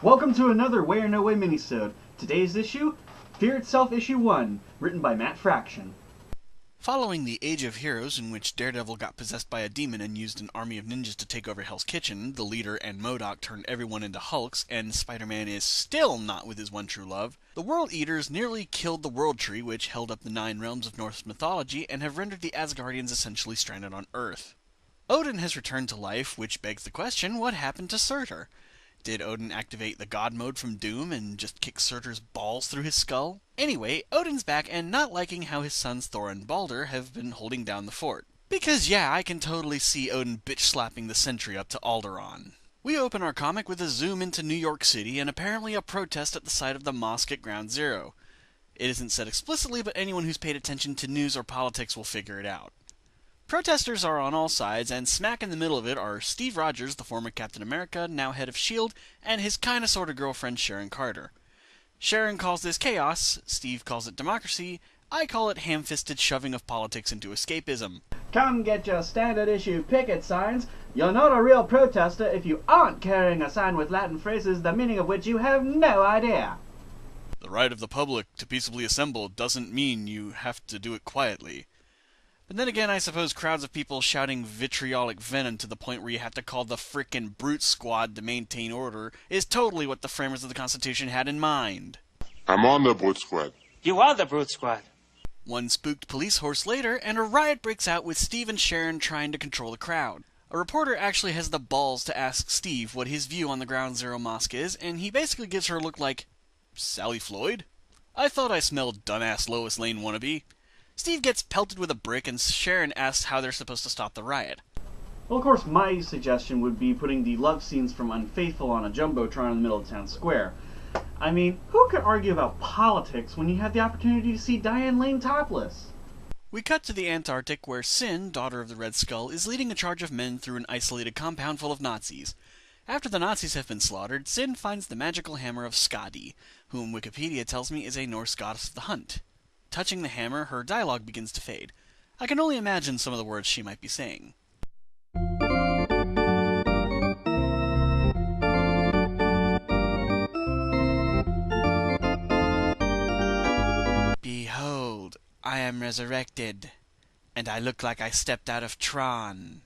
Welcome to another Way or No Way minisode. Today's issue, Fear Itself Issue 1, written by Matt Fraction. Following the Age of Heroes, in which Daredevil got possessed by a demon and used an army of ninjas to take over Hell's Kitchen, the leader and MODOK turned everyone into Hulks, and Spider-Man is still not with his one true love, the World Eaters nearly killed the World Tree, which held up the 9 realms of Norse mythology, and have rendered the Asgardians essentially stranded on Earth. Odin has returned to life, which begs the question, what happened to Surtur? Did Odin activate the God mode from Doom and just kick Surtur's balls through his skull? Anyway, Odin's back and not liking how his sons Thor and Balder have been holding down the fort. Because yeah, I can totally see Odin bitch-slapping the sentry up to Alderaan. We open our comic with a zoom into New York City and apparently a protest at the site of the mosque at Ground Zero. It isn't said explicitly, but anyone who's paid attention to news or politics will figure it out. Protesters are on all sides, and smack in the middle of it are Steve Rogers, the former Captain America, now head of S.H.I.E.L.D., and his kinda sorta girlfriend Sharon Carter. Sharon calls this chaos, Steve calls it democracy, I call it ham-fisted shoving of politics into escapism. Come get your standard issue picket signs. You're not a real protester if you aren't carrying a sign with Latin phrases the meaning of which you have no idea. The right of the public to peaceably assemble doesn't mean you have to do it quietly. But then again, I suppose crowds of people shouting vitriolic venom to the point where you have to call the frickin' brute squad to maintain order is totally what the framers of the Constitution had in mind. I'm on the brute squad. You are the brute squad. One spooked police horse later, and a riot breaks out with Steve and Sharon trying to control the crowd. A reporter actually has the balls to ask Steve what his view on the Ground Zero mosque is, and he basically gives her a look like, Sally Floyd? I thought I smelled dumbass Lois Lane wannabe. Steve gets pelted with a brick, and Sharon asks how they're supposed to stop the riot. Well, of course, my suggestion would be putting the love scenes from Unfaithful on a jumbotron in the middle of town square. I mean, who could argue about politics when you have the opportunity to see Diane Lane topless? We cut to the Antarctic, where Sin, daughter of the Red Skull, is leading a charge of men through an isolated compound full of Nazis. After the Nazis have been slaughtered, Sin finds the magical hammer of Skadi, whom Wikipedia tells me is a Norse goddess of the hunt. Touching the hammer, her dialogue begins to fade. I can only imagine some of the words she might be saying. Behold, I am resurrected, and I look like I stepped out of Tron.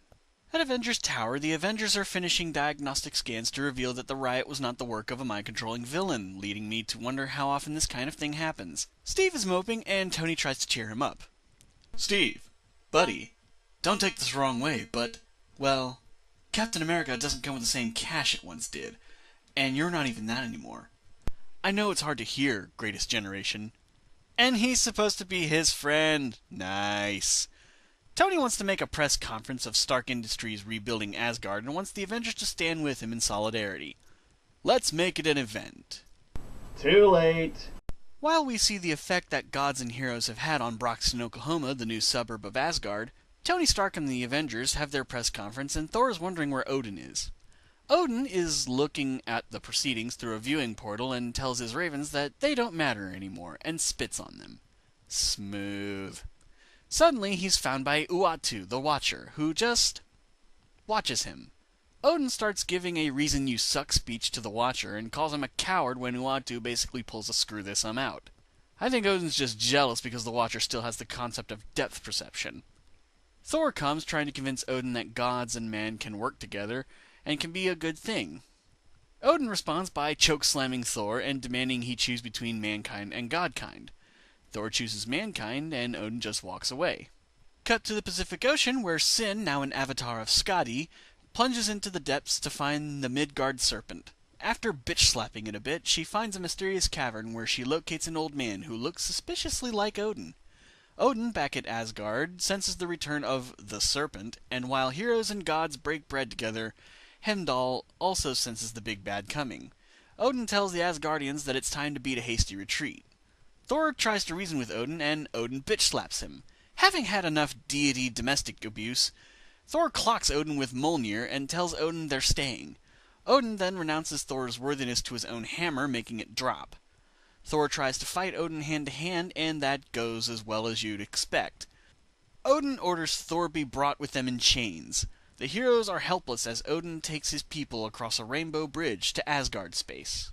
At Avengers Tower, the Avengers are finishing diagnostic scans to reveal that the riot was not the work of a mind-controlling villain, leading me to wonder how often this kind of thing happens. Steve is moping, and Tony tries to cheer him up. Steve, buddy, don't take this the wrong way, but, well, Captain America doesn't come with the same cash it once did, and you're not even that anymore. I know it's hard to hear, Greatest Generation. And he's supposed to be his friend. Nice. Tony wants to make a press conference of Stark Industries rebuilding Asgard and wants the Avengers to stand with him in solidarity. Let's make it an event. Too late. While we see the effect that gods and heroes have had on Broxton, Oklahoma, the new suburb of Asgard, Tony Stark and the Avengers have their press conference and Thor is wondering where Odin is. Odin is looking at the proceedings through a viewing portal and tells his ravens that they don't matter anymore and spits on them. Smooth. Suddenly, he's found by Uatu, the Watcher, who just watches him. Odin starts giving a reason you suck speech to the Watcher and calls him a coward when Uatu basically pulls a screw this out. I think Odin's just jealous because the Watcher still has the concept of depth perception. Thor comes trying to convince Odin that gods and man can work together and can be a good thing. Odin responds by choke-slamming Thor and demanding he choose between mankind and godkind. Thor chooses mankind, and Odin just walks away. Cut to the Pacific Ocean, where Sin, now an avatar of Skadi, plunges into the depths to find the Midgard serpent. After bitch-slapping it a bit, she finds a mysterious cavern where she locates an old man who looks suspiciously like Odin. Odin, back at Asgard, senses the return of the serpent, and while heroes and gods break bread together, Heimdall also senses the big bad coming. Odin tells the Asgardians that it's time to beat a hasty retreat. Thor tries to reason with Odin, and Odin bitch-slaps him. Having had enough deity domestic abuse, Thor clocks Odin with Mjolnir and tells Odin they're staying. Odin then renounces Thor's worthiness to his own hammer, making it drop. Thor tries to fight Odin hand-to-hand, and that goes as well as you'd expect. Odin orders Thor be brought with them in chains. The heroes are helpless as Odin takes his people across a rainbow bridge to Asgard space.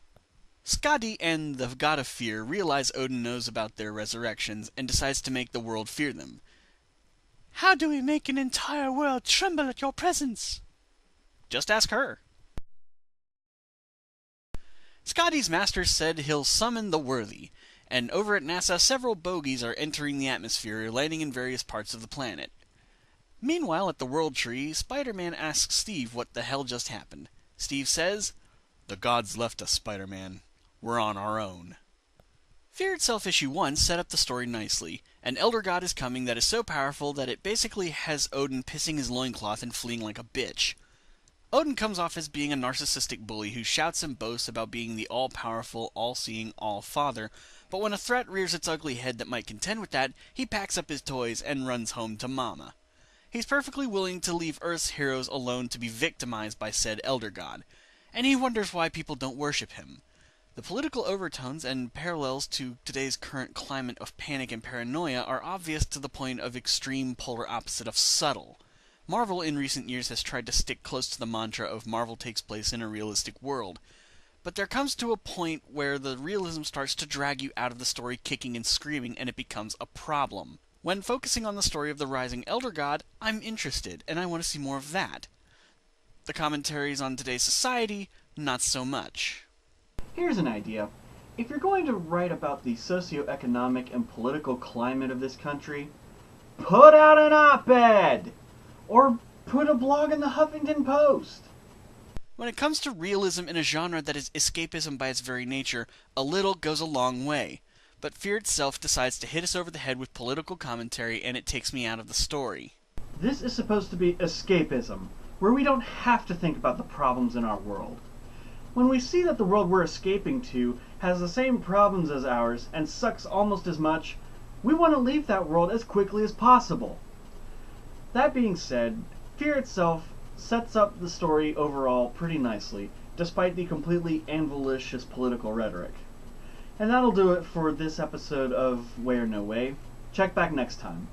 Skadi and the god of fear realize Odin knows about their resurrections and decides to make the world fear them. How do we make an entire world tremble at your presence? Just ask her. Skadi's master said he'll summon the worthy, and over at NASA several bogies are entering the atmosphere, landing in various parts of the planet. Meanwhile, at the World Tree, Spider-Man asks Steve what the hell just happened. Steve says, "The gods left us, Spider-Man. We're on our own." Fear Itself issue 1 set up the story nicely. An elder god is coming that is so powerful that it basically has Odin pissing his loincloth and fleeing like a bitch. Odin comes off as being a narcissistic bully who shouts and boasts about being the all-powerful, all-seeing, all-father, but when a threat rears its ugly head that might contend with that, he packs up his toys and runs home to Mama. He's perfectly willing to leave Earth's heroes alone to be victimized by said elder god, and he wonders why people don't worship him. The political overtones and parallels to today's current climate of panic and paranoia are obvious to the point of extreme polar opposite of subtle. Marvel in recent years has tried to stick close to the mantra of Marvel takes place in a realistic world, but there comes to a point where the realism starts to drag you out of the story kicking and screaming and it becomes a problem. When focusing on the story of the rising elder god, I'm interested and I want to see more of that. The commentaries on today's society, not so much. Here's an idea. If you're going to write about the socioeconomic and political climate of this country, put out an op-ed! Or put a blog in the Huffington Post! When it comes to realism in a genre that is escapism by its very nature, a little goes a long way. But Fear Itself decides to hit us over the head with political commentary and it takes me out of the story. This is supposed to be escapism, where we don't have to think about the problems in our world. When we see that the world we're escaping to has the same problems as ours and sucks almost as much, we want to leave that world as quickly as possible. That being said, Fear Itself sets up the story overall pretty nicely, despite the completely anvilicious political rhetoric. And that'll do it for this episode of Way or No Way. Check back next time.